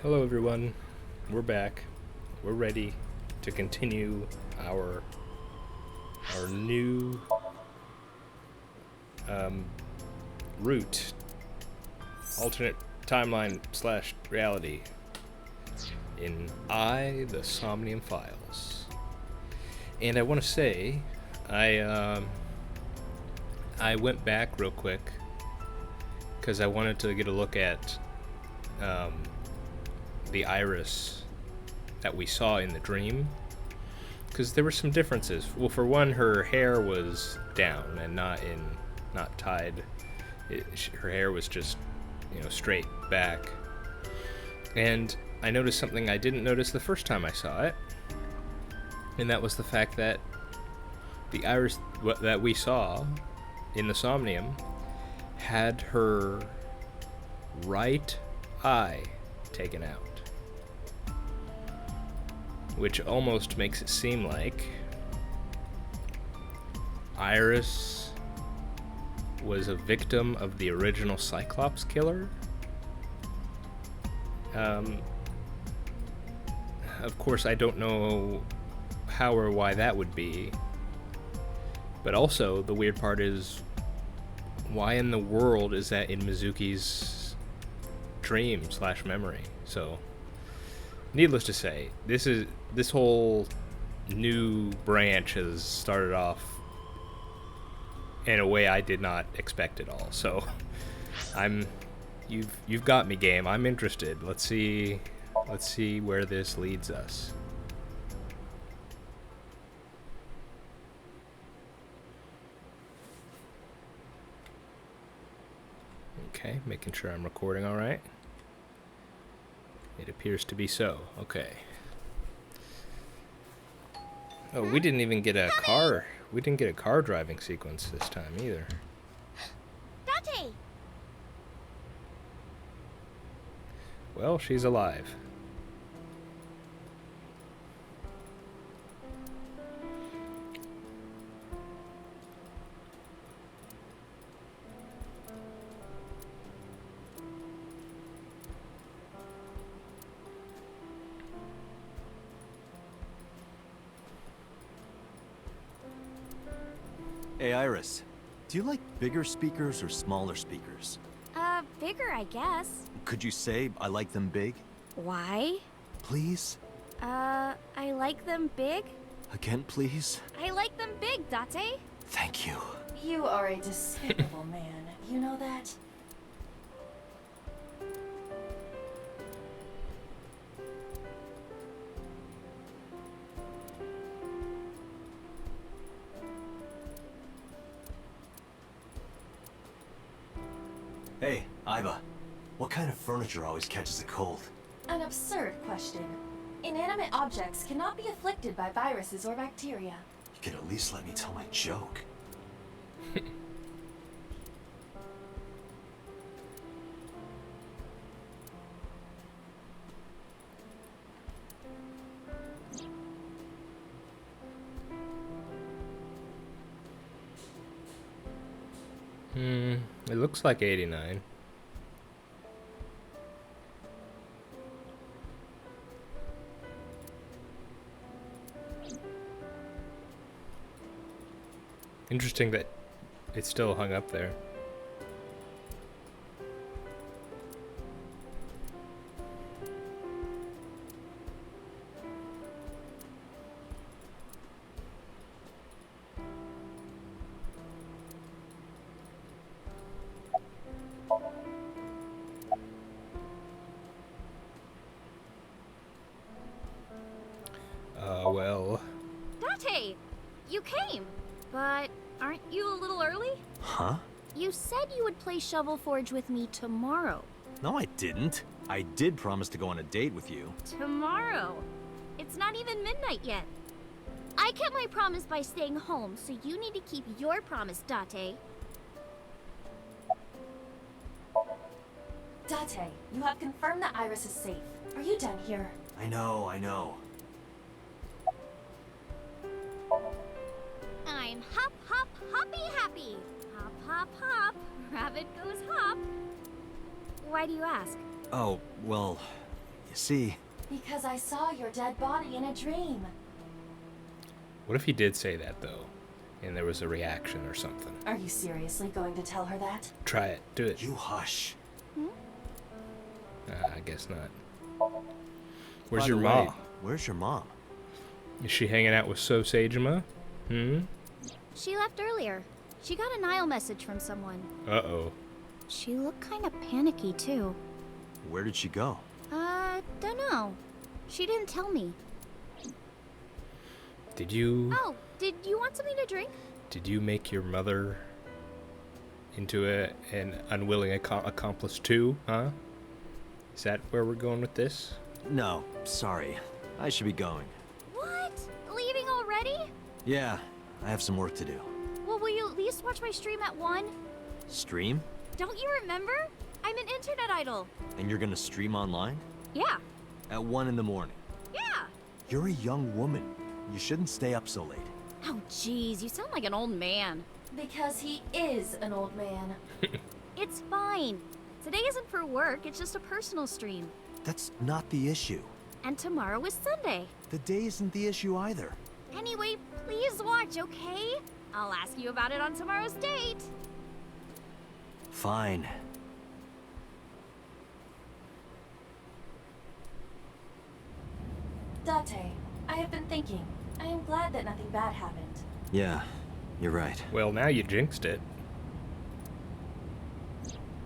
Hello everyone, we're back. We're ready to continue our new route, alternate timeline slash reality in the Somnium Files. And I want to say, I went back real quick because I wanted to get a look at the iris that we saw in the dream, because there were some differences. Well, for one, her hair was down and not tied. Her hair was just, straight back. And I noticed something I didn't notice the first time I saw it, and that was the fact that the iris that we saw in the Somnium had her right eye taken out, which almost makes it seem like Iris was a victim of the original Cyclops killer. Of course, I don't know how or why that would be, but also the weird part is, why in the world is that in Mizuki's dream slash memory? So, needless to say, this whole new branch has started off in a way I did not expect at all. So, you've got me, game. I'm interested. Let's see where this leads us. Okay, making sure I'm recording all right. It appears to be so. Okay. Oh, we didn't even get a car. We didn't get a car driving sequence this time either. Date! Well, she's alive. Hey, Iris. Do you like bigger speakers or smaller speakers? Bigger, I guess. Could you say I like them big? Why? Please? I like them big? Again, please? I like them big, Date. Thank you. You are a despicable man. You know that? Hey, Iva. What kind of furniture always catches a cold? An absurd question. Inanimate objects cannot be afflicted by viruses or bacteria. You could at least let me tell my joke. It looks like 89. Interesting that it's still hung up there. Well. Date! You came! But aren't you a little early? Huh? You said you would play Shovel Forge with me tomorrow. No, I didn't. I did promise to go on a date with you. Tomorrow? It's not even midnight yet. I kept my promise by staying home, so you need to keep your promise, Date. Date, you have confirmed that Iris is safe. Are you done here? I know. I'm hop, hop, hoppy happy. Hop, hop, hop. Rabbit goes hop. Why do you ask? Oh, well, You see, Because I saw your dead body in a dream. What if he did say that, though, and there was a reaction or something? Are you seriously going to tell her that? Try it. Do it. you hush. I guess not. Where's By your the mom? way, where's your mom? Is she hanging out with So Sagema? She left earlier. She got a Nile message from someone. Uh-oh. She looked kind of panicky, too. Where did she go? Dunno. She didn't tell me. Did you... Oh, did you want something to drink? Did you make your mother into an unwilling accomplice too, huh? Is that where we're going with this? No, sorry. I should be going. What? Leaving already? Yeah, I have some work to do. Well, will you at least watch my stream at 1? Stream? Don't you remember? I'm an internet idol. And you're gonna stream online? Yeah. At 1 in the morning. Yeah. You're a young woman. You shouldn't stay up so late. Oh, jeez, you sound like an old man. Because he is an old man. It's fine. Today isn't for work, it's just a personal stream. That's not the issue. And tomorrow is Sunday. The day isn't the issue either. Anyway, please watch, okay? I'll ask you about it on tomorrow's date. Fine. Date, I have been thinking. I am glad that nothing bad happened. Yeah, you're right. Well, now you jinxed it.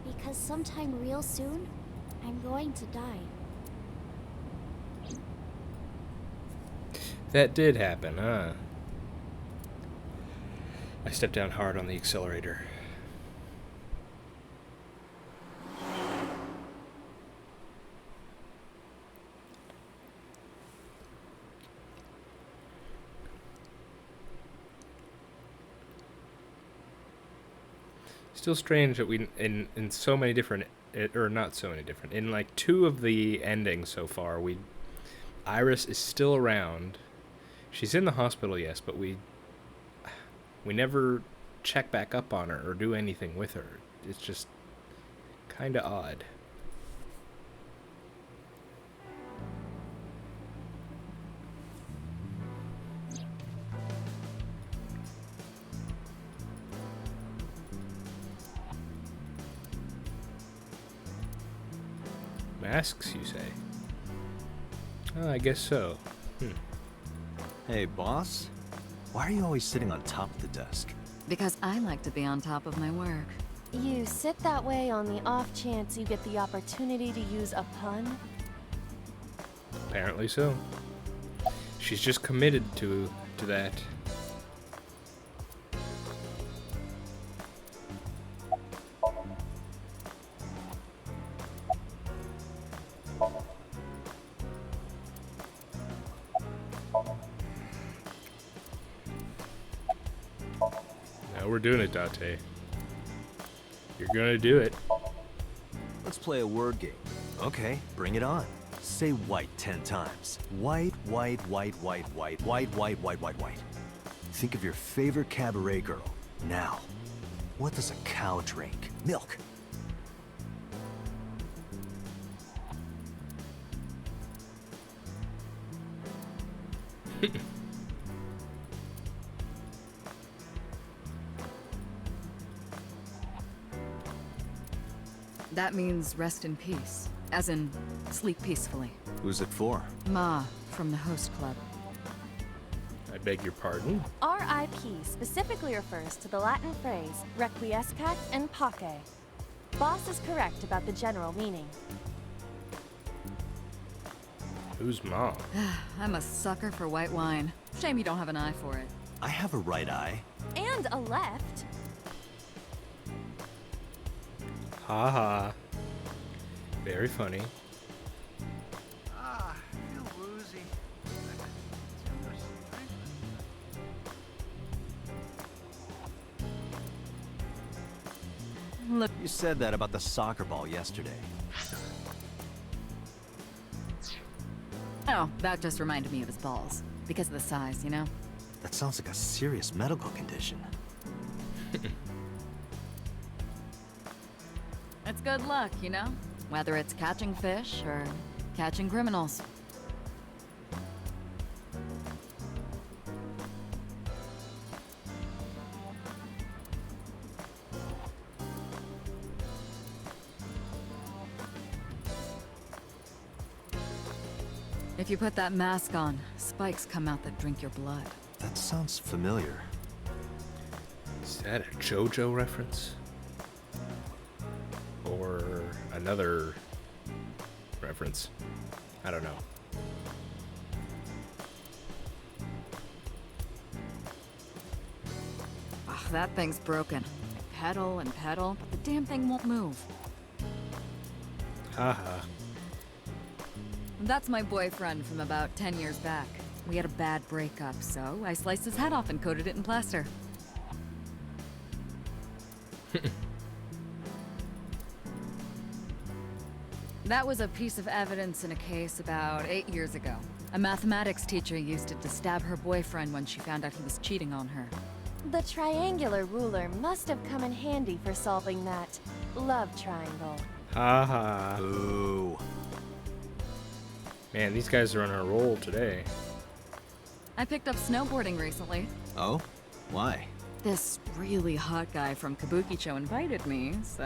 Because sometime real soon, I'm going to die. That did happen, huh? I stepped down hard on the accelerator. Still strange that we in so many different, or not so many different, in like 2 of the endings so far, Iris is still around. She's in the hospital, yes, but we never check back up on her or do anything with her. It's just kind of odd. Masks, you say? Oh, I guess so. Hey, boss? Why are you always sitting on top of the desk? Because I like to be on top of my work. You sit that way on the off chance you get the opportunity to use a pun? Apparently so. She's just committed to that. Now we're doing it, Date. You're gonna do it. Let's play a word game. Okay, bring it on. Say white 10 times. White, white, white, white, white, white, white, white, white, white. Think of your favorite cabaret girl. Now, what does a cow drink? Milk. That means rest in peace. As in, sleep peacefully. Who's it for? Ma, from the host club. I beg your pardon? RIP specifically refers to the Latin phrase requiescat in pace. Boss is correct about the general meaning. Who's mom? I'm a sucker for white wine. Shame you don't have an eye for it. I have a right eye. And a left. Ha ha. Very funny. I feel woozy. Too much drink. Look, You said that about the soccer ball yesterday. oh, that just reminded me of his balls. Because of the size, you know? That sounds like a serious medical condition. It's good luck, you know? Whether it's catching fish or Catching criminals. If you put that mask on, spikes come out that drink your blood. That sounds familiar. Is that a JoJo reference? Or another reference? I don't know. Ugh, that thing's broken. I pedal and pedal, but the damn thing won't move. Haha. That's my boyfriend from about 10 years back. We had a bad breakup, so I sliced his head off and coated it in plaster. That was a piece of evidence in a case about 8 years ago. A mathematics teacher used it to stab her boyfriend when she found out he was cheating on her. The triangular ruler must have come in handy for solving that love triangle. Haha. Ooh. Man, these guys are on a roll today. I picked up snowboarding recently. Oh? Why? This really hot guy from Kabukicho invited me, so...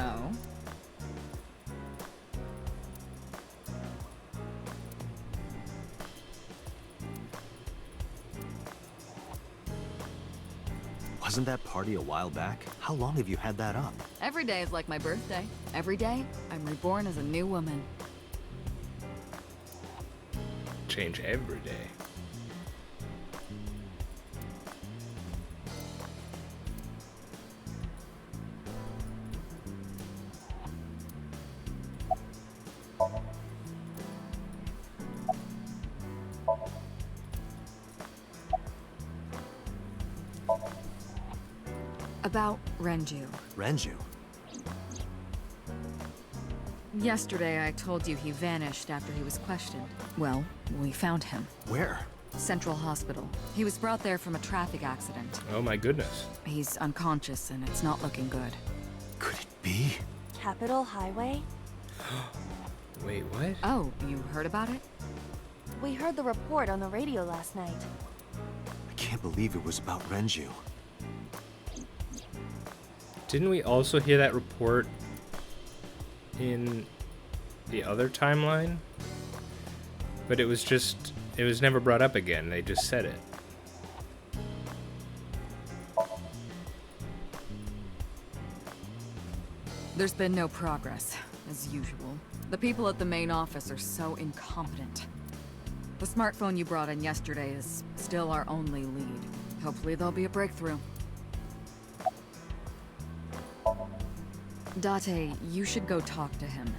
Wasn't that party a while back? How long have you had that up? Every day is like my birthday. Every day, I'm reborn as a new woman. Change every day. About Renju. Renju? Yesterday, I told you he vanished after he was questioned. Well, we found him. Where? Central Hospital. He was brought there from a traffic accident. Oh my goodness. He's unconscious, and it's not looking good. Could it be? Capitol Highway? Wait, what? Oh, you heard about it? We heard the report on the radio last night. I can't believe it was about Renju. Didn't we also hear that report in the other timeline? But it was never brought up again. They just said it. There's been no progress, as usual. The people at the main office are so incompetent. The smartphone you brought in yesterday is still our only lead. Hopefully there'll be a breakthrough. Date, you should go talk to him.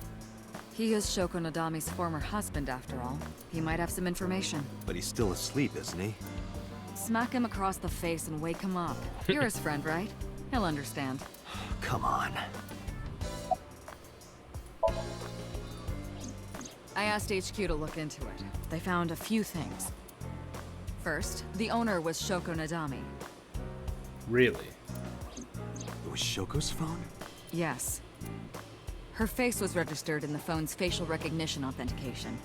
He is Shoko Nadami's former husband, after all. He might have some information. But he's still asleep, isn't he? Smack him across the face and wake him up. You're his friend, right? He'll understand. Come on. I asked HQ to look into it. They found a few things. First, the owner was Shoko Nadami. Really? It was Shoko's phone? Yes. Her face was registered in the phone's facial recognition authentication.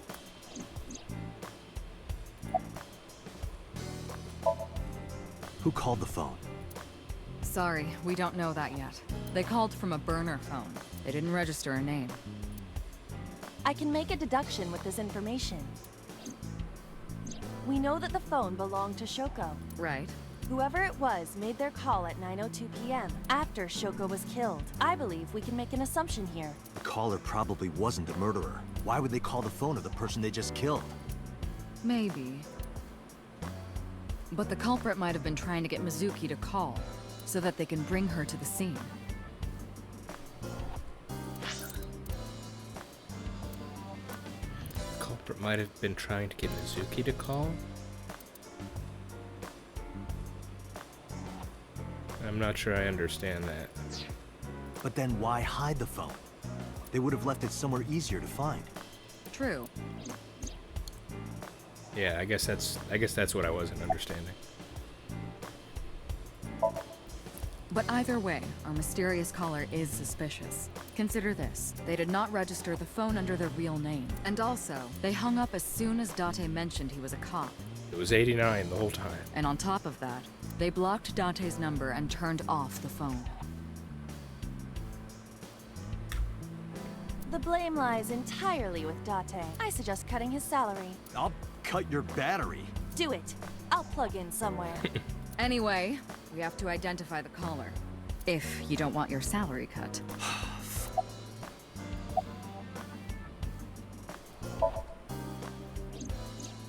Who called the phone? Sorry, we don't know that yet. They called from a burner phone. They didn't register a name. I can make a deduction with this information. We know that the phone belonged to Shoko. Right. Whoever it was made their call at 9:02 p.m. after Shoko was killed. I believe we can make an assumption here. The caller probably wasn't the murderer. Why would they call the phone of the person they just killed? Maybe. But the culprit might have been trying to get Mizuki to call, so that they can bring her to the scene. The culprit might have been trying to get Mizuki to call? I'm not sure I understand that. But then why hide the phone? They would have left it somewhere easier to find. True. Yeah, I guess that's what I wasn't understanding. But either way, our mysterious caller is suspicious. Consider this. They did not register the phone under their real name. And also, they hung up as soon as Date mentioned he was a cop. It was 89 the whole time. And on top of that, they blocked Date's number and turned off the phone. The blame lies entirely with Date. I suggest cutting his salary. I'll cut your battery. Do it. I'll plug in somewhere. Anyway, we have to identify the caller. If you don't want your salary cut.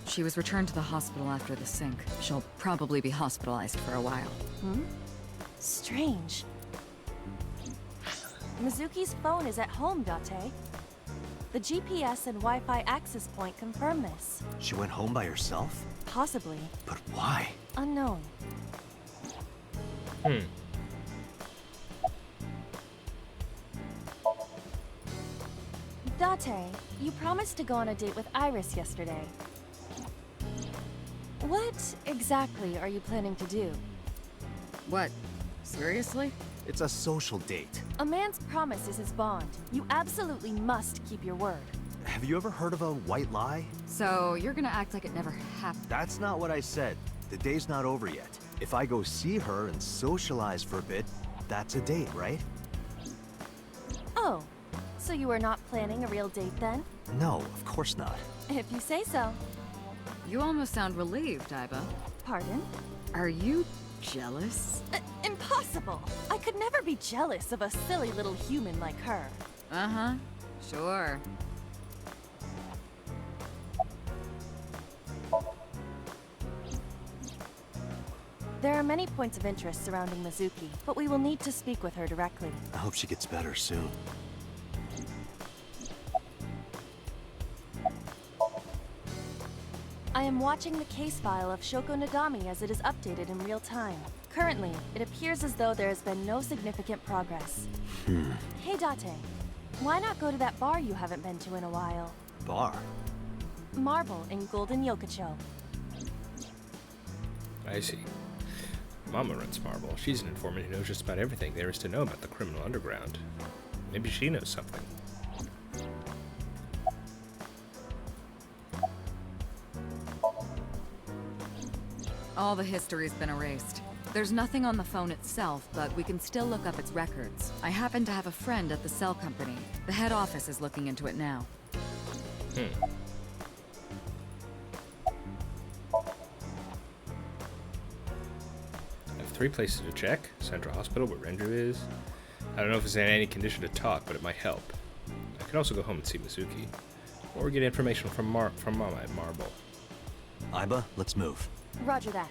She was returned to the hospital after the sync. She'll probably be hospitalized for a while. Strange. Mizuki's phone is at home, Date. The GPS and Wi-Fi access point confirm this. She went home by herself? Possibly. But why? Unknown. Date, you promised to go on a date with Iris yesterday. What exactly are you planning to do? What? Seriously? It's a social date. A man's promise is his bond. You absolutely must keep your word. Have you ever heard of a white lie? So, you're gonna act like it never happened? That's not what I said. The day's not over yet. If I go see her and socialize for a bit, that's a date, right? Oh, so you are not planning a real date then? No, of course not. If you say so. You almost sound relieved, Iba. Pardon? Are you jealous? Impossible! I could never be jealous of a silly little human like her. Uh-huh. Sure. There are many points of interest surrounding Mizuki, but we will need to speak with her directly. I hope she gets better soon. I am watching the case file of Shoko Nagami as it is updated in real time. Currently, it appears as though there has been no significant progress. Hey Date, why not go to that bar you haven't been to in a while? Bar? Marble in Golden Yokocho. I see. Mama runs Marble. She's an informant who knows just about everything there is to know about the criminal underground. Maybe she knows something. All the history's been erased. There's nothing on the phone itself, but we can still look up its records. I happen to have a friend at the cell company. The head office is looking into it now. I have 3 places to check. Central Hospital, where Renju is. I don't know if it's in any condition to talk, but it might help. I could also go home and see Mizuki. Or get information from Mama at Marble. Iba, let's move. Roger that.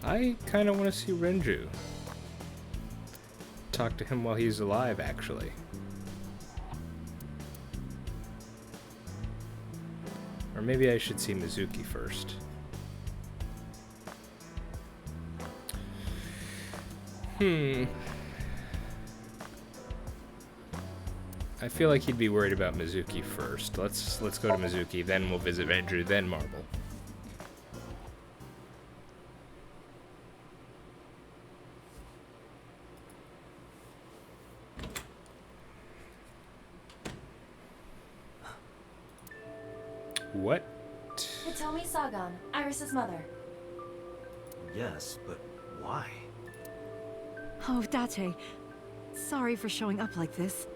I kind of want to see Renju. Talk to him while he's alive, actually. Or maybe I should see Mizuki first. I feel like he'd be worried about Mizuki first. Let's go to Mizuki, then we'll visit Renju, then Marble. What? Hitomi Sagan, Iris's mother. Yes, but why? Oh, Date. Sorry for showing up like this.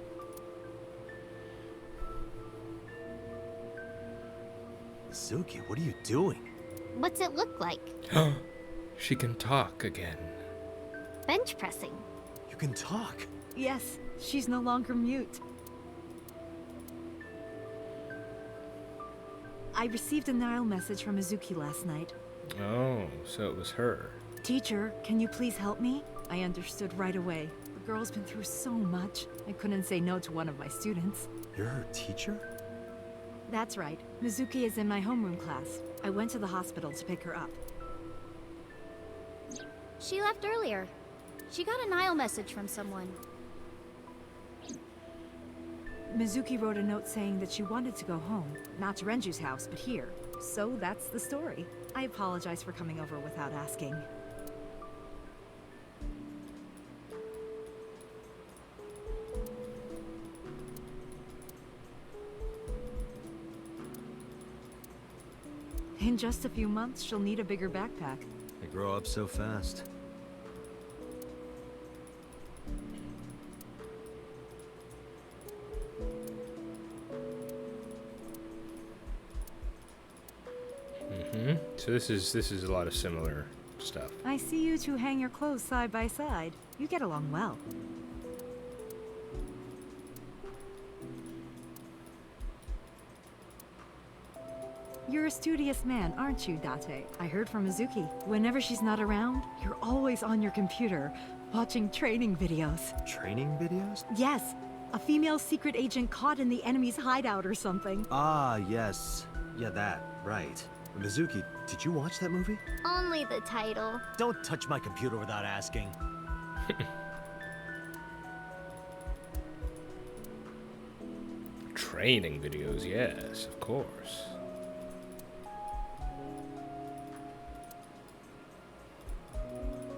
Mizuki, what are you doing? What's it look like? She can talk again. Bench pressing. You can talk. Yes, she's no longer mute. I received a Nile message from Mizuki last night. Oh, so it was her. Teacher, can you please help me? I understood right away. The girl's been through so much. I couldn't say no to one of my students. You're her teacher? That's right. Mizuki is in my homeroom class. I went to the hospital to pick her up. She left earlier. She got a Nile message from someone. Mizuki wrote a note saying that she wanted to go home. Not to Renju's house, but here. So that's the story. I apologize for coming over without asking. In just a few months, she'll need a bigger backpack. They grow up so fast. So this is a lot of similar stuff. I see you two hang your clothes side by side. You get along well. You're a studious man, aren't you, Date? I heard from Mizuki. Whenever she's not around, you're always on your computer, watching training videos. Training videos? Yes, a female secret agent caught in the enemy's hideout or something. Ah, yes. Yeah, that. Right. Mizuki, did you watch that movie? Only the title. Don't touch my computer without asking. Training videos, yes, of course.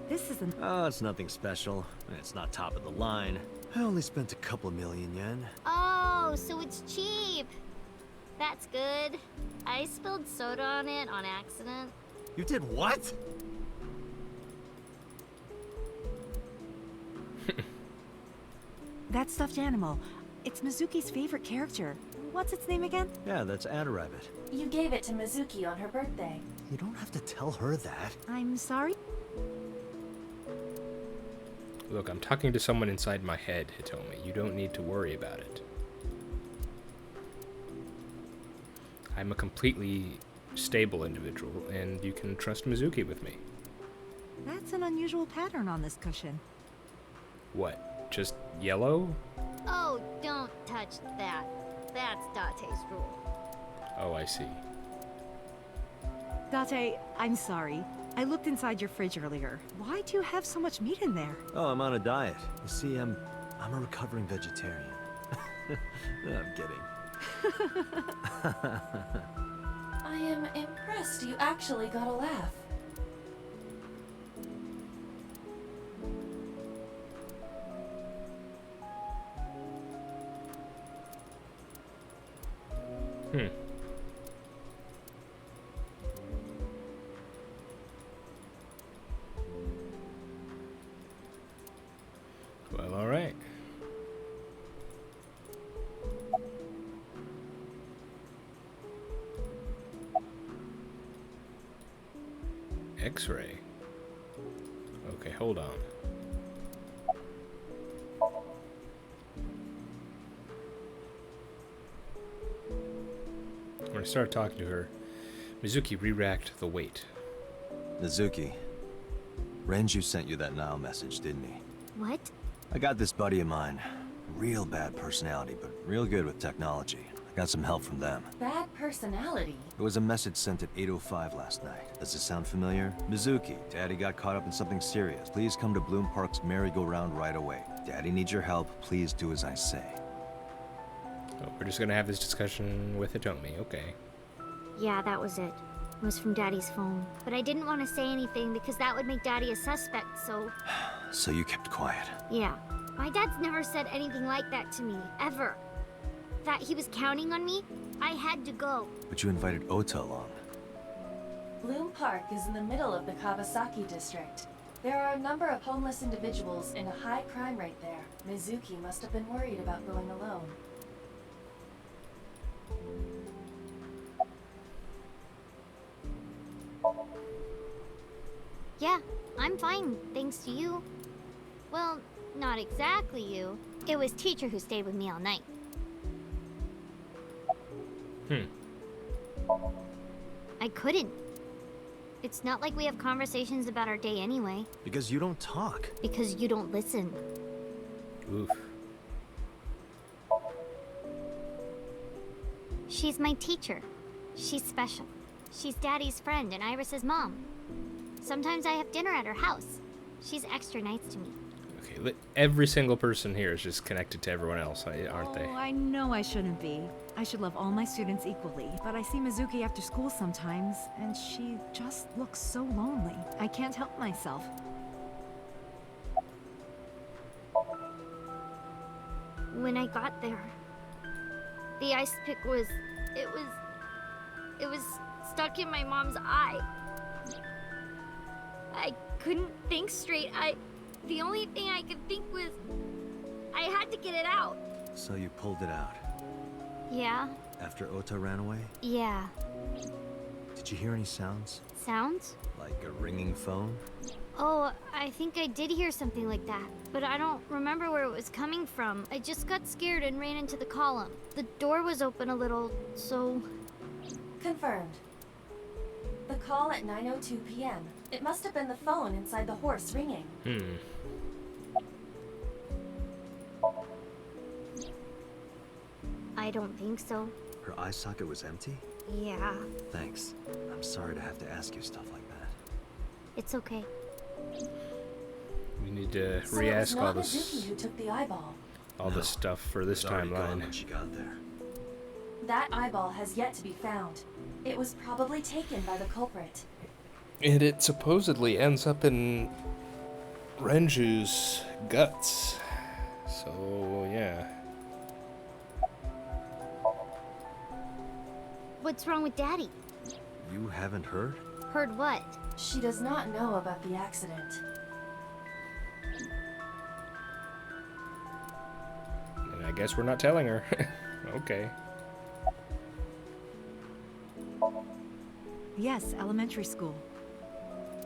This isn't... Oh, it's nothing special. It's not top of the line. I only spent a couple million yen. Oh, so it's cheap. That's good. I spilled soda on it on accident. You did what? That stuffed animal. It's Mizuki's favorite character. What's its name again? Yeah, that's Adarabbit. You gave it to Mizuki on her birthday. You don't have to tell her that. I'm sorry? Look, I'm talking to someone inside my head, Hitomi. You don't need to worry about it. I'm a completely stable individual, and you can trust Mizuki with me. That's an unusual pattern on this cushion. What? Just yellow? Oh, don't touch that. That's Date's rule. Oh, I see. Date, I'm sorry. I looked inside your fridge earlier. Why do you have so much meat in there? Oh, I'm on a diet. You see, I'm a recovering vegetarian. I'm kidding. I am impressed you actually got a laugh. Well, all right. X-ray. Okay, hold on. When I started talking to her, Mizuki re-racked the weight. Mizuki, Renju sent you that Nile message, didn't he? What? I got this buddy of mine. Real bad personality, but real good with technology. I got some help from them. Bad personality. There was a message sent at 8:05 last night. Does this sound familiar? Mizuki, Daddy got caught up in something serious. Please come to Bloom Park's merry-go-round right away. Daddy needs your help. Please do as I say. Oh, we're just gonna have this discussion with Hitomi, okay. Yeah, that was it. It was from Daddy's phone. But I didn't want to say anything because that would make Daddy a suspect, so... So you kept quiet. Yeah. My dad's never said anything like that to me, ever. That he was counting on me, I had to go. But you invited Ota along. Bloom Park is in the middle of the Kawasaki district. There are a number of homeless individuals and a high crime rate there. Mizuki must have been worried about going alone. Yeah, I'm fine, thanks to you. Well, not exactly you. It was teacher who stayed with me all night. I couldn't. It's not like we have conversations about our day anyway. Because you don't talk. Because you don't listen. Oof. She's my teacher. She's special. She's Daddy's friend and Iris's mom. Sometimes I have dinner at her house. She's extra nice to me. Okay, every single person here is just connected to everyone else, aren't they? Oh, I know I shouldn't be. I should love all my students equally, but I see Mizuki after school sometimes, and she just looks so lonely. I can't help myself. When I got there, the ice pick was stuck in my mom's eye. I couldn't think straight. The only thing I could think was I had to get it out. So you pulled it out Yeah? after Ota ran away? Yeah. Did you hear any sounds? Sounds? Like a ringing phone? Oh, I think I did hear something like that, but I don't remember where it was coming from. I just got scared and ran into the column. The door was open a little, so... Confirmed. The call at 9:02 p.m. It must have been the phone inside the horse ringing. I don't think so. Her eye socket was empty? Yeah, Thanks. I'm sorry to have to ask you stuff like that. it's okay. We need to So it was re-ask all not this, Mizuki who took the eyeball. all No, this stuff for this It was already gone timeline. when she got there. That eyeball has yet to be found. It was probably taken by the culprit. And it supposedly ends up in Renju's guts. So, yeah. What's wrong with Daddy? You haven't heard? Heard what? She does not know about the accident. And I guess we're not telling her. Okay. Yes, elementary school.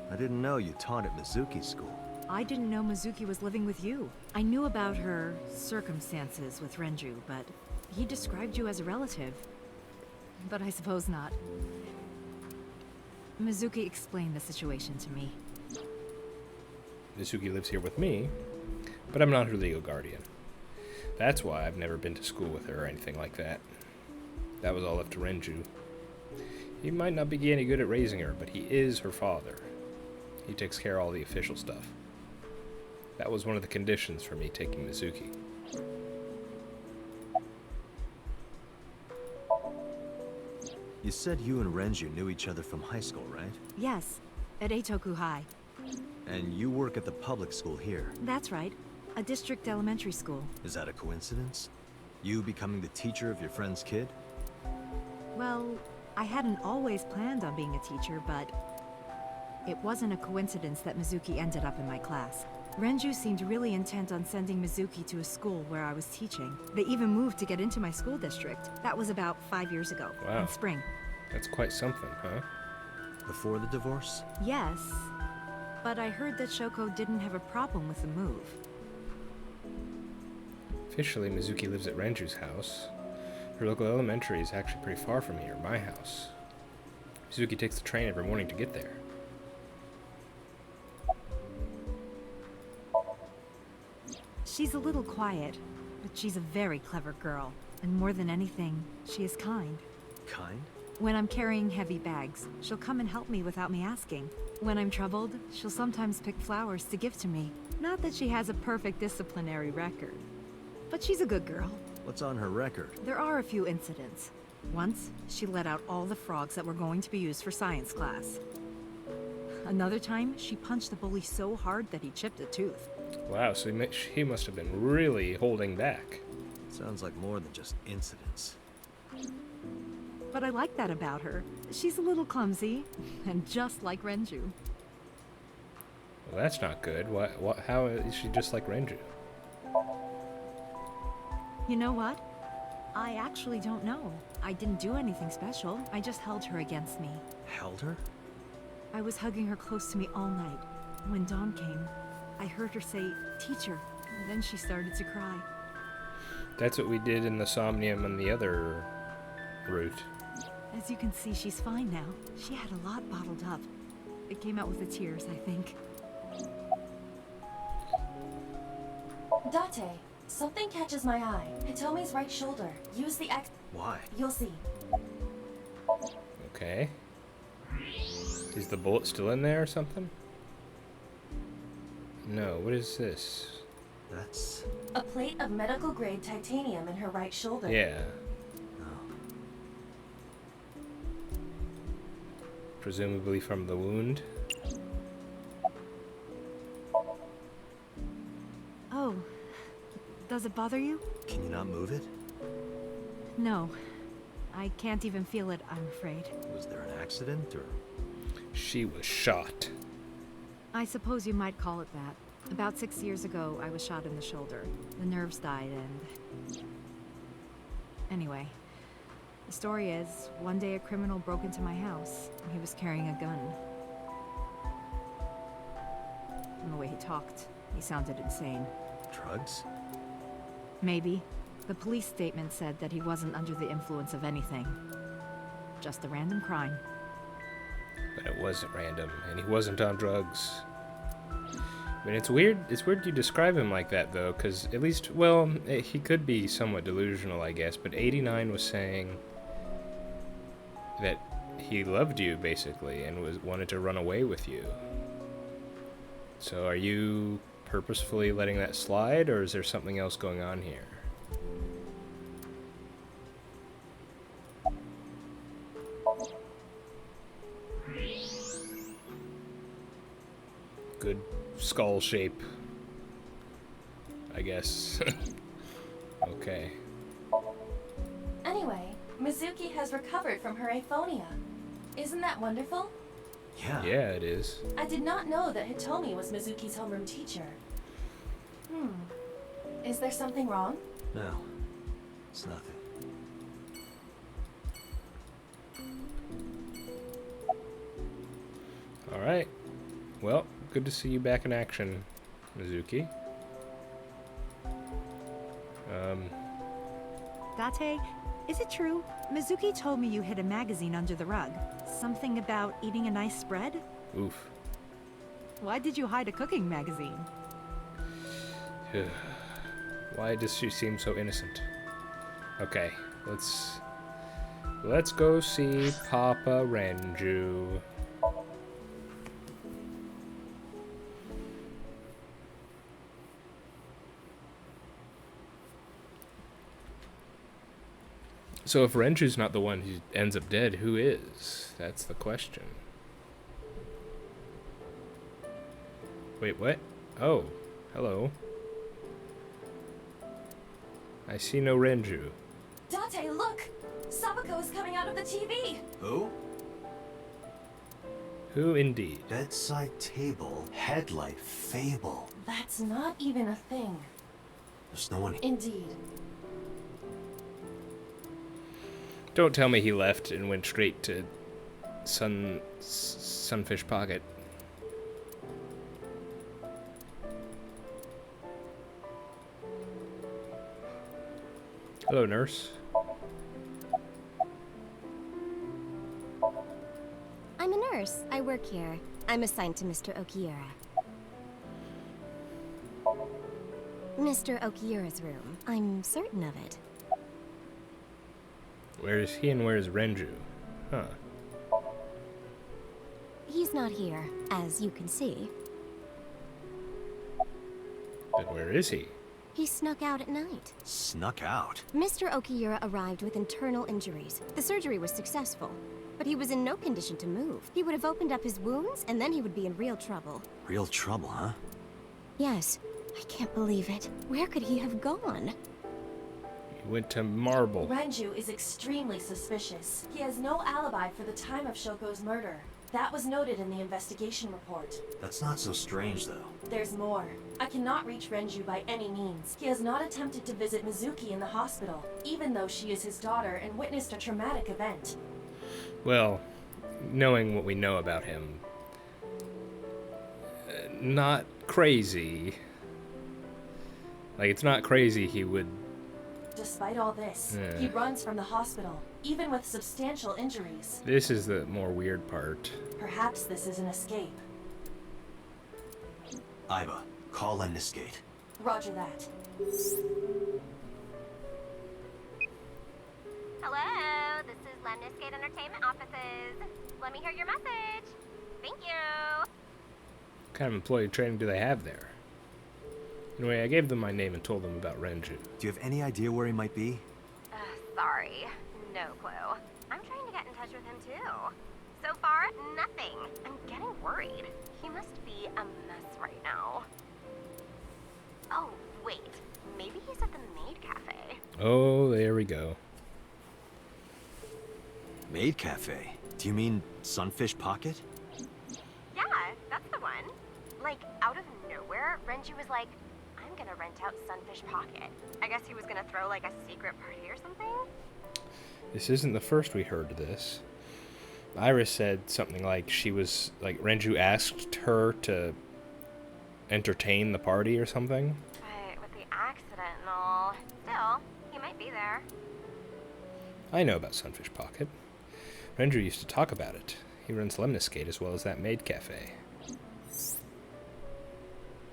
I didn't know you taught at Mizuki School. I didn't know Mizuki was living with you. I knew about her circumstances with Renju, but he described you as a relative. But I suppose not. Mizuki explained the situation to me. Mizuki lives here with me, but I'm not her legal guardian. That's why I've never been to school with her or anything like that. That was all up to Renju. He might not be any good at raising her, but he is her father. He takes care of all the official stuff. That was one of the conditions for me taking Mizuki. You said you and Renju knew each other from high school, right? Yes, at Eitoku High. And you work at the public school here. That's right, a district elementary school. Is that a coincidence? You becoming the teacher of your friend's kid? Well, I hadn't always planned on being a teacher, but it wasn't a coincidence that Mizuki ended up in my class. Renju seemed really intent on sending Mizuki to a school where I was teaching. They even moved to get into my school district. That was about 5 years ago, Wow. in spring. That's quite something, huh? Before the divorce? Yes, but I heard that Shoko didn't have a problem with the move. Officially, Mizuki lives at Renju's house. Her local elementary is actually pretty far from here, my house. Mizuki takes the train every morning to get there. She's a little quiet, but she's a very clever girl. And more than anything, she is kind. Kind? When I'm carrying heavy bags, she'll come and help me without me asking. When I'm troubled, she'll sometimes pick flowers to give to me. Not that she has a perfect disciplinary record, but she's a good girl. What's on her record? There are a few incidents. Once, she let out all the frogs that were going to be used for science class. Another time, she punched the bully so hard that he chipped a tooth. Wow, so he must have been really holding back. Sounds like more than just incidents. But I like that about her. She's a little clumsy, and just like Renju. Well, that's not good. How is she just like Renju? You know what? I actually don't know. I didn't do anything special. I just held her against me. Held her? I was hugging her close to me all night. When dawn came, I heard her say, "Teacher," and then she started to cry. That's what we did in the Somnium and the other route. As you can see, she's fine now. She had a lot bottled up. It came out with the tears, I think. Date, something catches my eye. Hitomi's right shoulder. Use the X. Why? You'll see. Okay. Is the bullet still in there or something? No, what is this? That's... A plate of medical-grade titanium in her right shoulder. Yeah. Oh. Presumably from the wound. Oh. Does it bother you? Can you not move it? No. I can't even feel it, I'm afraid. Was there an accident, or...? She was shot. I suppose you might call it that. About 6 years ago, I was shot in the shoulder. The nerves died and... Anyway, the story is, one day a criminal broke into my house, and he was carrying a gun. And the way he talked, he sounded insane. Drugs? Maybe. The police statement said that he wasn't under the influence of anything. Just a random crime. But it wasn't random, and he wasn't on drugs. I mean, it's weird you describe him like that, though, because at least, well, he could be somewhat delusional, I guess, but 89 was saying that he loved you, basically, and wanted to run away with you. So are you purposefully letting that slide, or is there something else going on here? Good skull shape, I guess. Okay. Anyway, Mizuki has recovered from her aphonia. Isn't that wonderful? Yeah. Yeah, it is. I did not know that Hitomi was Mizuki's homeroom teacher. Is there something wrong? No. It's nothing. Alright. Well, good to see you back in action, Mizuki. Date, is it true? Mizuki told me you hid a magazine under the rug. Something about eating a nice spread? Oof. Why did you hide a cooking magazine? Why does she seem so innocent? Okay, let's go see Papa Renju. So if Renju's not the one who ends up dead, who is? That's the question. Wait, what? Oh, hello. I see no Renju. Date, look! Sabako is coming out of the TV! Who? Who indeed? Bedside table, headlight, fable. That's not even a thing. There's no one here. Indeed. Don't tell me he left and went straight to Sunfish Pocket. Hello, nurse. I'm a nurse. I work here. I'm assigned to Mr. Okiura. Mr. Okiura's room. I'm certain of it. Where is he and where is Renju? Huh. He's not here, as you can see. But where is he? He snuck out at night. Snuck out. Mr. Okiura arrived with internal injuries. The surgery was successful, but he was in no condition to move. He would have opened up his wounds, and then he would be in real trouble. Real trouble, huh? Yes. I can't believe it. Where could he have gone? He went to Marble. Renju is extremely suspicious. He has no alibi for the time of Shoko's murder. That was noted in the investigation report. That's not so strange, though. There's more. I cannot reach Renju by any means. He has not attempted to visit Mizuki in the hospital, even though she is his daughter and witnessed a traumatic event. Well, knowing what we know about him, not crazy. Like, it's not crazy he would... Despite all this, he runs from the hospital, even with substantial injuries. This is the more weird part. Perhaps this is an escape. Iba, call Lemniscate. Roger that. Hello, this is Lemniscate Entertainment offices. Let me hear your message. Thank you. What kind of employee training do they have there? Anyway, I gave them my name and told them about Renju. Do you have any idea where he might be? Sorry. No clue. I'm trying to get in touch with him too. So far, nothing. I'm getting worried. He must be a mess right now. Oh, wait. Maybe he's at the Maid Cafe. Oh, there we go. Maid Cafe? Do you mean Sunfish Pocket? Yeah, that's the one. Like, out of nowhere, Renju was like, I'm gonna rent out Sunfish Pocket. I guess he was gonna throw like a secret party or something? This isn't the first we heard of this. Iris said something like she was, like, Renju asked her to entertain the party or something. But with the accident and all, still, he might be there. I know about Sunfish Pocket. Renju used to talk about it. He runs Lemniscate as well as that Maid Cafe.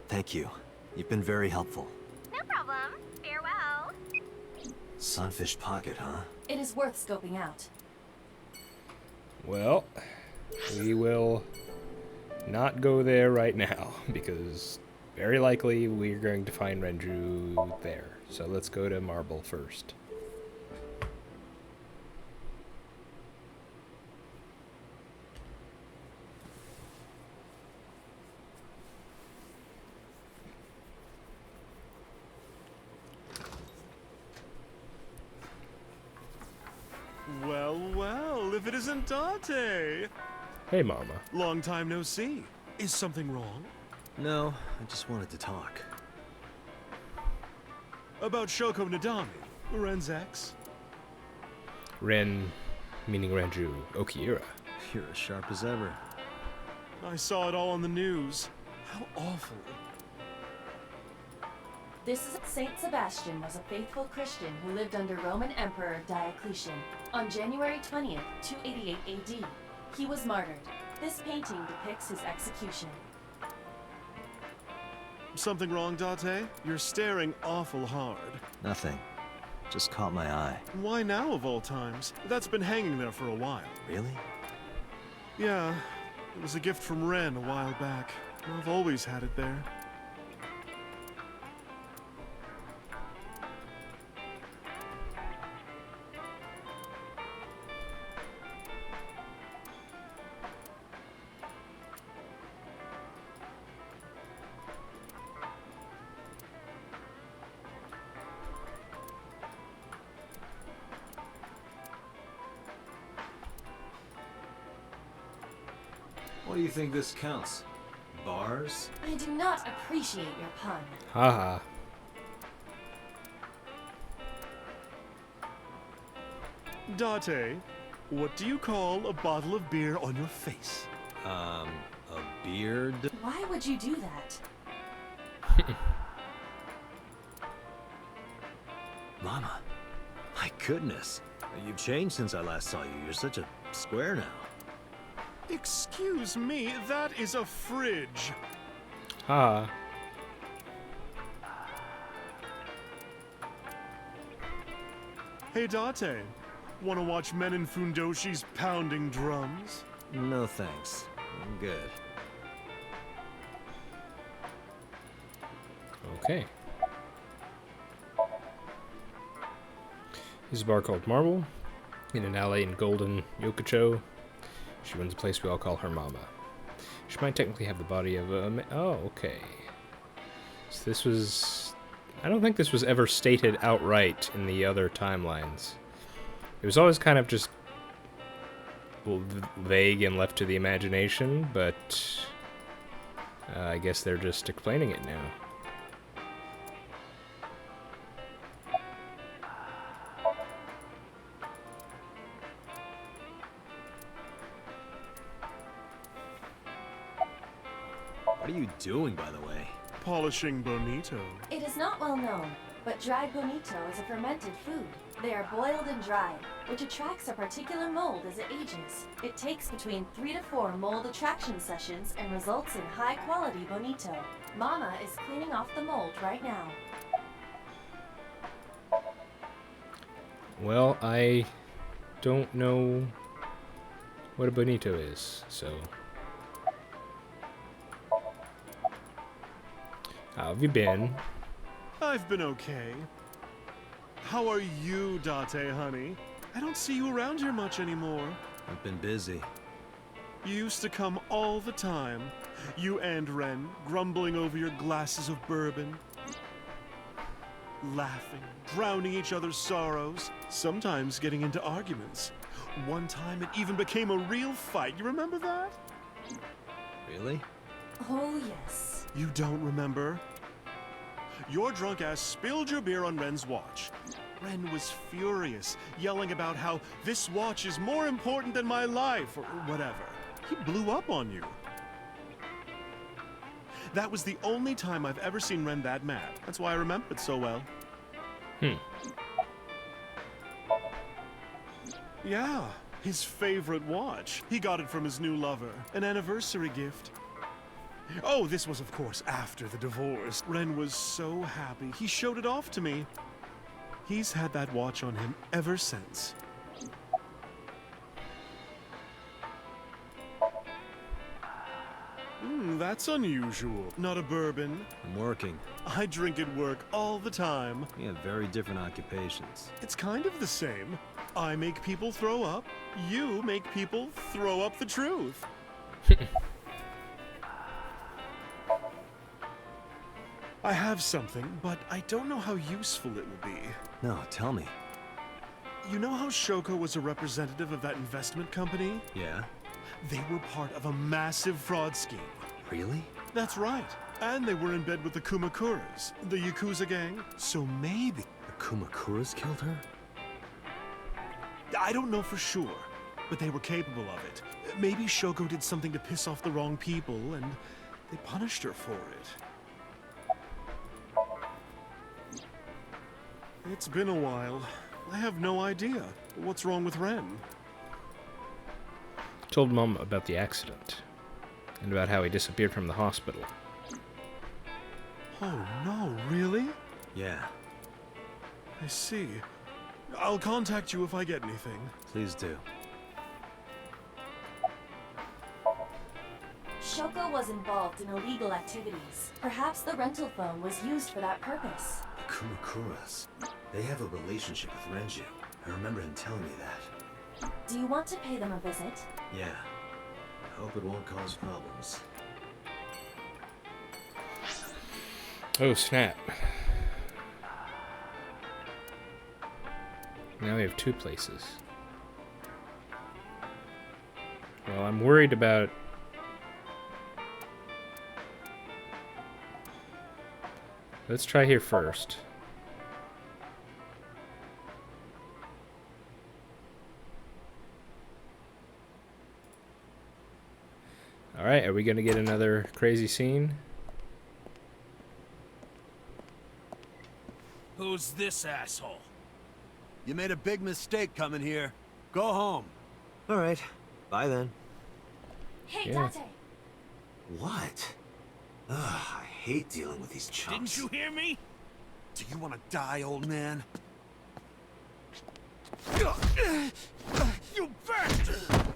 Thank you. You've been very helpful. No problem. Farewell. Sunfish Pocket, huh? It is worth scoping out. Well, we will not go there right now, because very likely we're going to find Renju there. So let's go to Marble first. Well, well, if it isn't Date! Hey, Mama. Long time no see. Is something wrong? No, I just wanted to talk. About Shoko Nadami, Ren's ex? Ren, meaning Renju Okira. You're as sharp as ever. I saw it all on the news. How awful. This is Saint Sebastian was a faithful Christian who lived under Roman Emperor Diocletian on January 20th, 288 AD. He was martyred. This painting depicts his execution. Something wrong, Date? You're staring awful hard. Nothing. Just caught my eye. Why now of all times? That's been hanging there for a while. Really? Yeah, it was a gift from Ren a while back. I've always had it there. What do you think this counts? Bars? I do not appreciate your pun. Haha. Date, what do you call a bottle of beer on your face? A beard? Why would you do that? Mama. My goodness. You've changed since I last saw you. You're such a square now. Excuse me, that is a fridge. Haha. Hey Date, wanna watch men in Fundoshis pounding drums? No thanks. I'm good. Okay. This is a bar called Marble, in an alley in Golden Yokocho. She runs a place we all call her Mama. She might technically have the body of a oh, okay. So this was... I don't think this was ever stated outright in the other timelines. It was always kind of just vague and left to the imagination, but I guess they're just explaining it now. What are you doing, by the way? Polishing bonito. It is not well known, but dried bonito is a fermented food. They are boiled and dried, which attracts a particular mold as it ages. It takes between 3 to 4 mold attraction sessions and results in high-quality bonito. Mama is cleaning off the mold right now. Well, I don't know what a bonito is, so... How have you been? I've been okay. How are you, Date, honey? I don't see you around here much anymore. I've been busy. You used to come all the time. You and Ren, grumbling over your glasses of bourbon. Laughing, drowning each other's sorrows, sometimes getting into arguments. One time it even became a real fight. You remember that? Really? Oh, yes. You don't remember? Your drunk ass spilled your beer on Ren's watch. Ren was furious, yelling about how this watch is more important than my life, or whatever. He blew up on you. That was the only time I've ever seen Ren that mad. That's why I remember it so well. Yeah, his favorite watch. He got it from his new lover. An anniversary gift. Oh, this was, of course, after the divorce. Ren was so happy. He showed it off to me. He's had that watch on him ever since. That's unusual. Not a bourbon. I'm working. I drink at work all the time. We have very different occupations. It's kind of the same. I make people throw up. You make people throw up the truth. I have something, but I don't know how useful it will be. No, tell me. You know how Shoko was a representative of that investment company? Yeah? They were part of a massive fraud scheme. Really? That's right. And they were in bed with the Kumakuras, the Yakuza gang. So maybe... The Kumakuras killed her? I don't know for sure, but they were capable of it. Maybe Shoko did something to piss off the wrong people, and they punished her for it. It's been a while. I have no idea. What's wrong with Ren? Told Mom about the accident and about how he disappeared from the hospital. Oh no, really? Yeah. I see. I'll contact you if I get anything. Please do. Shoko was involved in illegal activities. Perhaps the rental phone was used for that purpose. The Kumakuras. They have a relationship with Renju. I remember him telling me that. Do you want to pay them a visit? Yeah. I hope it won't cause problems. Oh, snap. Now we have two places. Well, I'm worried about... Let's try here first. Alright, are we gonna get another crazy scene? Who's this asshole? You made a big mistake coming here. Go home. All right. Bye then. Hey, Yeah. Date! What? Ugh, I hate dealing with these chumps. Didn't you hear me? Do you want to die, old man? You bastard!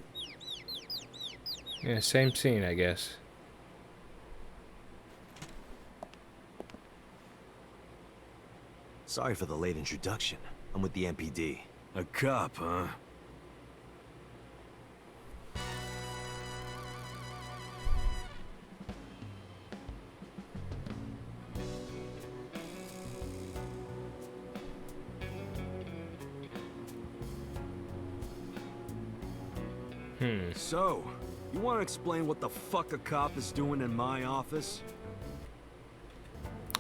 Yeah, same scene, I guess. Sorry for the late introduction. I'm with the MPD. A cop, huh? So, you want to explain what the fuck a cop is doing in my office?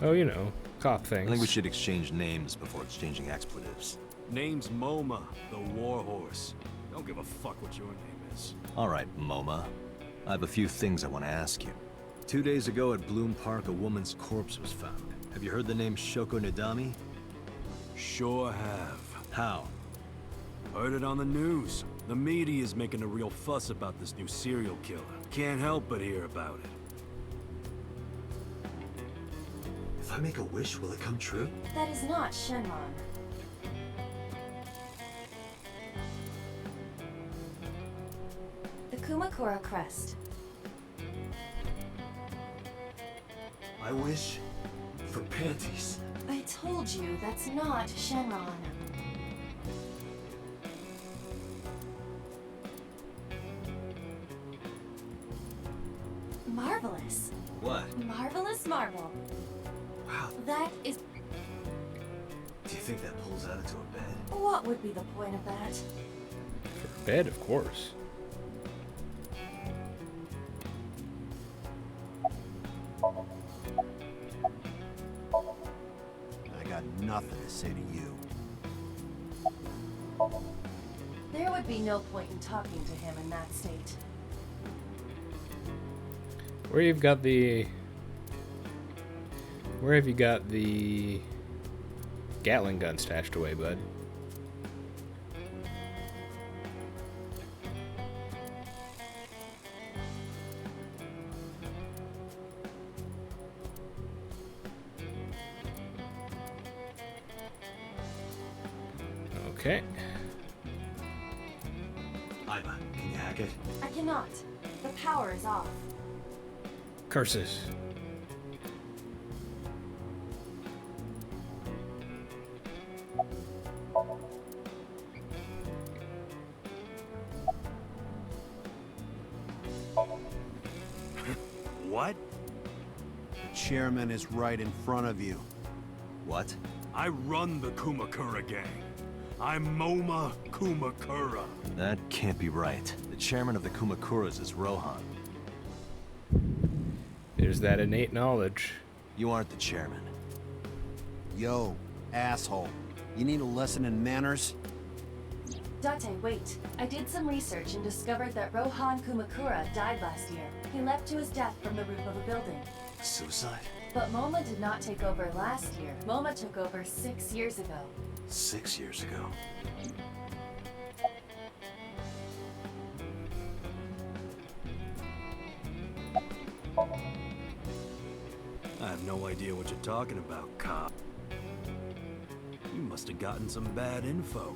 Oh, you know, cop I things. think we should exchange names before exchanging expletives. Name's MoMA, the Warhorse. Don't give a fuck what your name is. All right, MoMA. I have a few things I want to ask you. 2 days ago at Bloom Park, a woman's corpse was found. Have you heard the name Shoko Nadami? Sure have. How? Heard it on the news. The media's making a real fuss about this new serial killer. Can't help but hear about it. If I make a wish, will it come true? That is not Shenron. The Kumakura crest. I wish for panties. I told you that's not Shenron. Marvelous. What? Marvelous marvel. Wow. That is... Do you think that pulls out into a bed? What would be the point of that? For bed, of course. I got nothing to say to you. There would be no point in talking to him in that state. Where have you got the Gatling gun stashed away, bud? Okay. Iva, can you hack it? I cannot. The power is off. Curses. What? The chairman is right in front of you. What? I run the Kumakura gang. I'm Moma Kumakura. That can't be right. The chairman of the Kumakuras is Rohan. There's that innate knowledge. You aren't the chairman. Yo, asshole. You need a lesson in manners? Date, wait. I did some research and discovered that Rohan Kumakura died last year. He leapt to his death from the roof of a building. Suicide? But Moma did not take over last year. Moma took over 6 years ago. 6 years ago. I have no idea what you're talking about, cop. You must have gotten some bad info.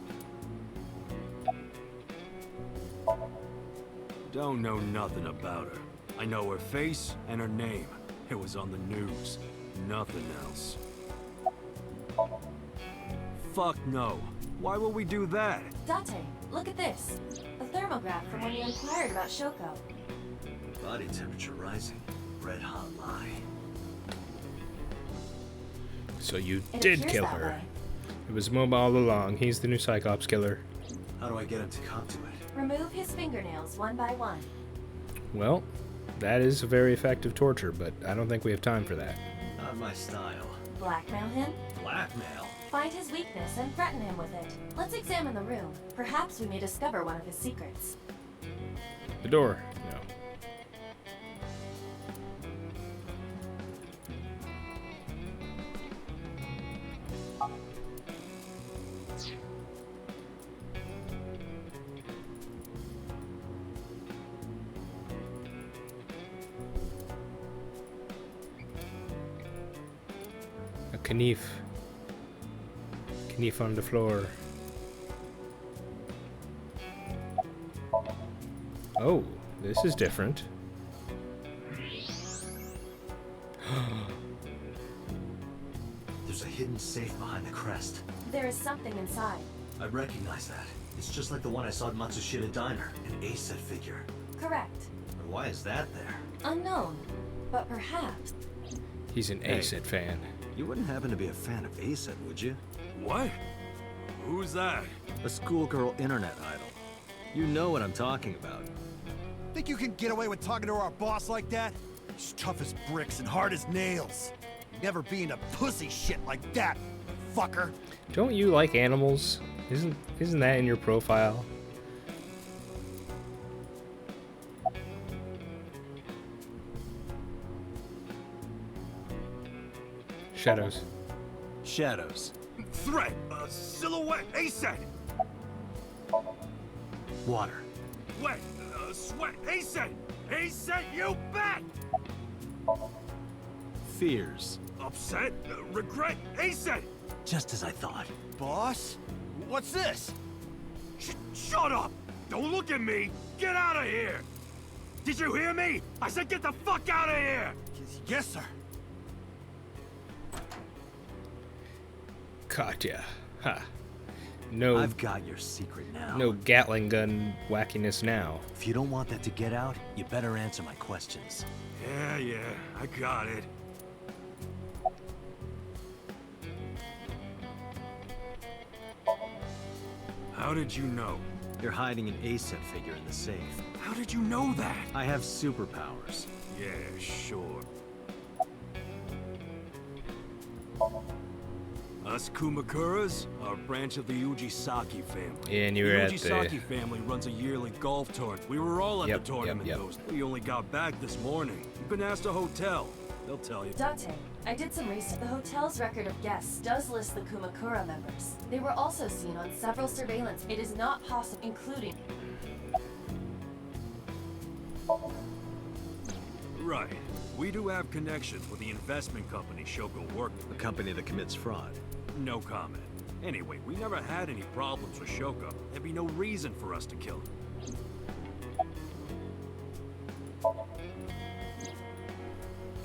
Don't know nothing about her. I know her face and her name. It was on the news. Nothing else. Fuck no. Why would we do that? Date, look at this. A thermograph from when you inquired about Shoko. Body temperature rising. Red hot lie. So you It did appears kill that her. way. It was Moba all along. He's the new Cyclops killer. How do I get him to come to it? Remove his fingernails one by one. Well, that is a very effective torture, but I don't think we have time for that. Not my style. Blackmail him. Blackmail? Find his weakness and threaten him with it. Let's examine the room. Perhaps we may discover one of his secrets. The door. No. A knife. Knife on the floor. Oh, this is different. There's a hidden safe behind the crest. There is something inside. I recognize that. It's just like the one I saw at Matsushita Diner, an A-set figure. Correct. But why is that there? Unknown. But perhaps. He's an Hey. A-set fan. You wouldn't happen to be a fan of A-set, would you? What? Who's that? A schoolgirl internet idol. You know what I'm talking about. Think you can get away with talking to our boss like that? He's tough as bricks and hard as nails. Never being a pussy shit like that, fucker. Don't you like animals? Isn't that in your profile? Shadows. Shadows. Threat! Silhouette! A-set! Water. Wet! Sweat! A-set! A-set, you bet! Fears. Upset? Regret? A-set! Just as I thought. Boss? What's this? Shut up! Don't look at me! Get out of here! Did you hear me? I said get the fuck out of here! Yes, sir. Gotcha. Ha. No. I've got your secret now. No Gatling gun wackiness now. If you don't want that to get out, you better answer my questions. Yeah, I got it. How did you know? You're hiding an ASET figure in the safe. How did you know that? I have superpowers. Yeah, sure. Us Kumakuras are a branch of the Ujisaki family. And you were at the Ujisaki family runs a yearly golf tournament. We were all at the tournament those. We only got back this morning. You can ask the hotel. They'll tell you. Date, I did some research. The hotel's record of guests does list the Kumakura members. They were also seen on several surveillance. It is not possible, including... Right. We do have connections with the investment company Shoko worked with. A company that commits fraud. No comment. Anyway, we never had any problems with Shoko. There'd be no reason for us to kill him.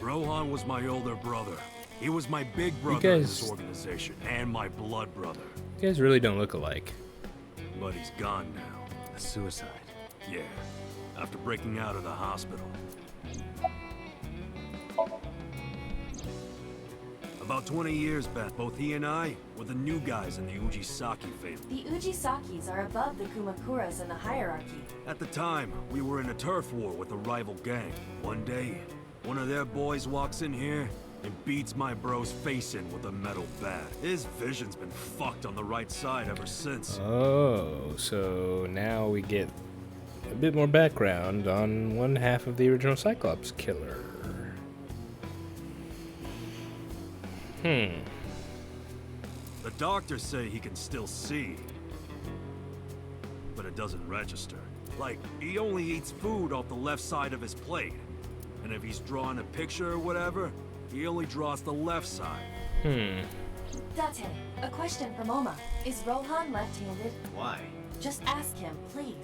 Rohan was my older brother. He was my big brother in this organization, and my blood brother. You guys really don't look alike. But he's gone now. A suicide. Yeah, after breaking out of the hospital. About 20 years back, both he and I were the new guys in the Ujisaki family. The Ujisakis are above the Kumakuras in the hierarchy. At the time, we were in a turf war with a rival gang. One day, one of their boys walks in here and beats my bro's face in with a metal bat. His vision's been fucked on the right side ever since. Oh, so now we get a bit more background on one half of the original Cyclops killer. The doctors say he can still see, but it doesn't register. Like, he only eats food off the left side of his plate. And if he's drawing a picture or whatever, he only draws the left side. Date, a question from Oma. Is Rohan left-handed? Why? Just ask him, please.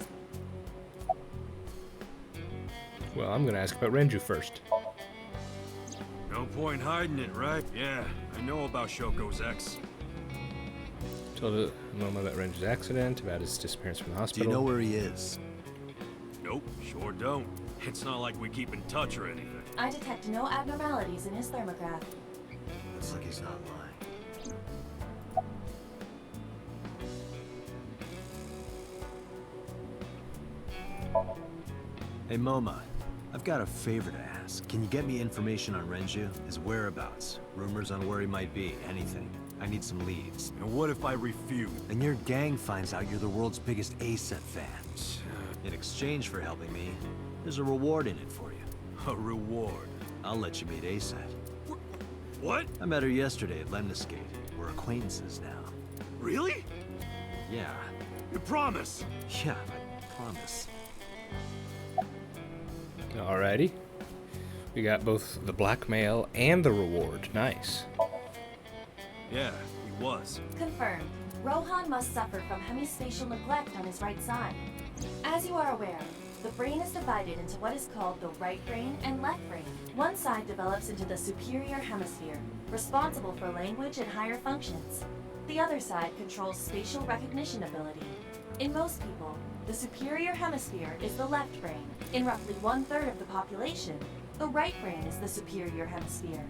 Well, I'm gonna ask about Renju first. No point hiding it, right? Yeah, I know about Shoko's ex. Told a moment about Renju's accident, about his disappearance from the hospital. Do you know where he is? Nope, sure don't. It's not like we keep in touch or anything. I detect no abnormalities in his thermograph. Looks like he's not lying. Hey, Moma. I've got a favor to ask. Can you get me information on Renju? His whereabouts, rumors on where he might be, anything. I need some leads. And what if I refuse? And your gang finds out you're the world's biggest ASET fan. In exchange for helping me, there's a reward in it for you. A reward? I'll let you meet ASET. What? I met her yesterday at Lemniscate. We're acquaintances now. Really? Yeah. You promise? Yeah, I promise. Alrighty. We got both the blackmail and the reward. Nice. Yeah, he was. Confirmed. Rohan must suffer from hemispatial neglect on his right side. As you are aware, the brain is divided into what is called the right brain and left brain. One side develops into the superior hemisphere, responsible for language and higher functions. The other side controls spatial recognition ability. In most people, the superior hemisphere is the left brain. In roughly 1/3 of the population, the right brain is the superior hemisphere.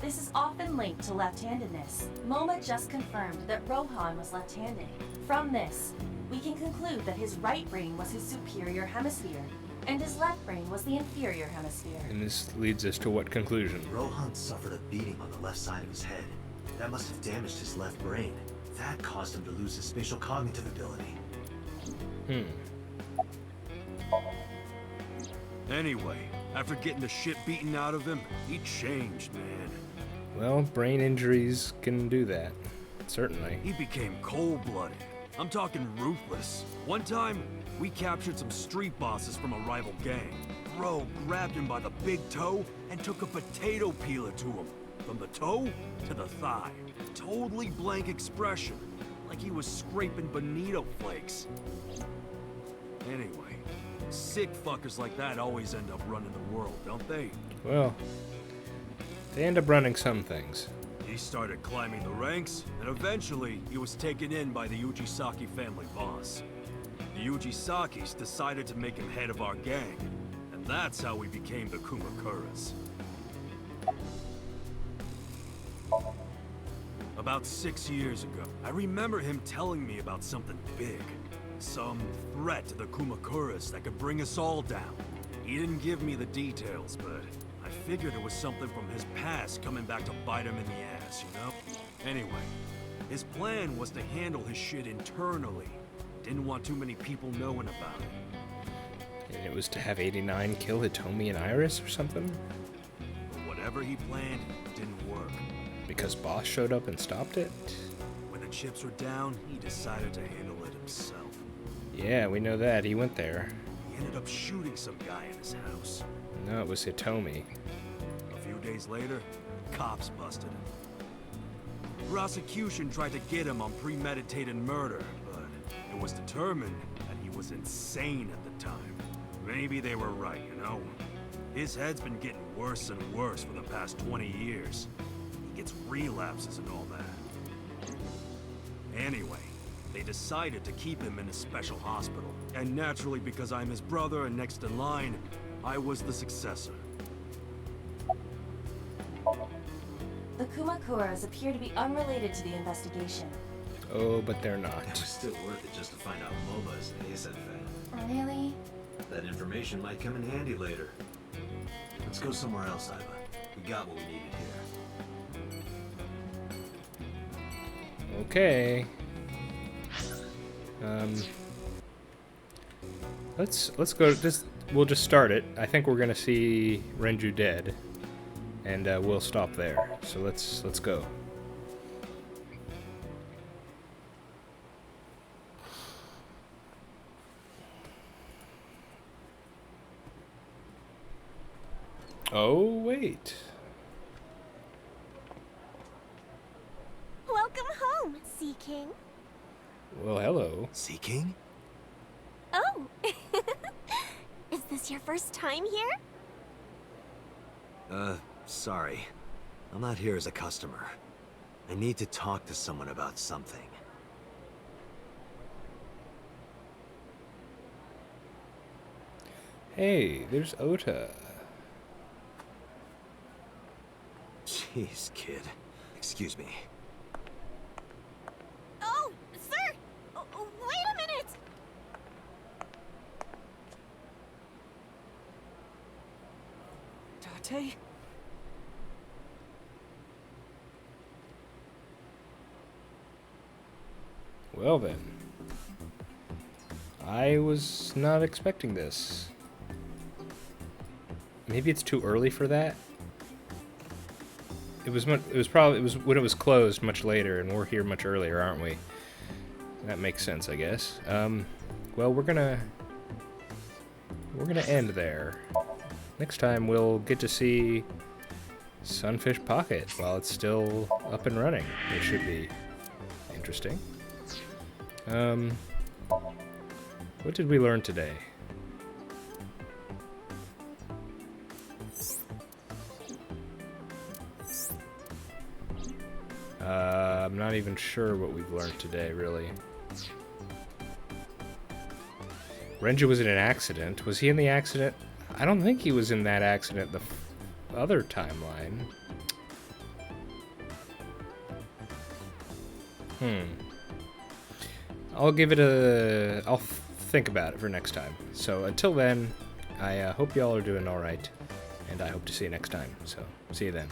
This is often linked to left-handedness. Moma just confirmed that Rohan was left-handed. From this, we can conclude that his right brain was his superior hemisphere, and his left brain was the inferior hemisphere. And this leads us to what conclusion? Rohan suffered a beating on the left side of his head. That must have damaged his left brain. That caused him to lose his spatial cognitive ability. Anyway, after getting the shit beaten out of him, he changed, man. Well, brain injuries can do that. Certainly. He became cold-blooded. I'm talking ruthless. One time, we captured some street bosses from a rival gang. Bro grabbed him by the big toe and took a potato peeler to him. From the toe to the thigh. Totally blank expression. Like he was scraping bonito flakes. Anyway, sick fuckers like that always end up running the world, don't they? Well, they end up running some things. He started climbing the ranks, and eventually he was taken in by the Ujisaki family boss. The Ujisakis decided to make him head of our gang, and that's how we became the Kumakuras. About 6 years ago, I remember him telling me about something big. Some threat to the Kumakuras that could bring us all down. He didn't give me the details, but I figured it was something from his past coming back to bite him in the ass, you know? Anyway, his plan was to handle his shit internally. Didn't want too many people knowing about it. And it was to have 89 kill Hitomi and Iris or something? But whatever he planned didn't work. Because Boss showed up and stopped it? When the chips were down, he decided to handle it himself. Yeah, we know that. He went there. He ended up shooting some guy in his house. No, it was Hitomi. A few days later, cops busted him. Prosecution tried to get him on premeditated murder, but it was determined that he was insane at the time. Maybe they were right, you know? His head's been getting worse and worse for the past 20 years. He gets relapses and all that. Anyway, they decided to keep him in a special hospital. And naturally, because I'm his brother and next in line, I was the successor. The Kumakuras appear to be unrelated to the investigation. Oh, but they're not. It was still worth it just to find out MOBA is an ASF fan. Really? That information might come in handy later. Let's go somewhere else, Iva. We got what we needed here. Okay. Let's go. We'll just start it. I think we're gonna see Renju dead, and we'll stop there. So let's go. Oh wait. Welcome home, Sea King. Well, hello. Sea King? Oh, is this your first time here? Sorry. I'm not here as a customer. I need to talk to someone about something. Hey, there's Ota. Jeez, kid. Excuse me. Oh, sir! Wait a minute! Date? Well then. I was not expecting this. Maybe it's too early for that? It was when it was closed much later, and we're here much earlier, aren't we? That makes sense, I guess. Well, we're gonna end there. Next time we'll get to see Sunfish Pocket while it's still up and running. It should be interesting. What did we learn today? I'm not even sure what we've learned today, really. Renju was in an accident. Was he in the accident? I don't think he was in that accident the other timeline. I'll give it I'll think about it for next time. So until then, I hope y'all are doing alright, and I hope to see you next time. So, see you then.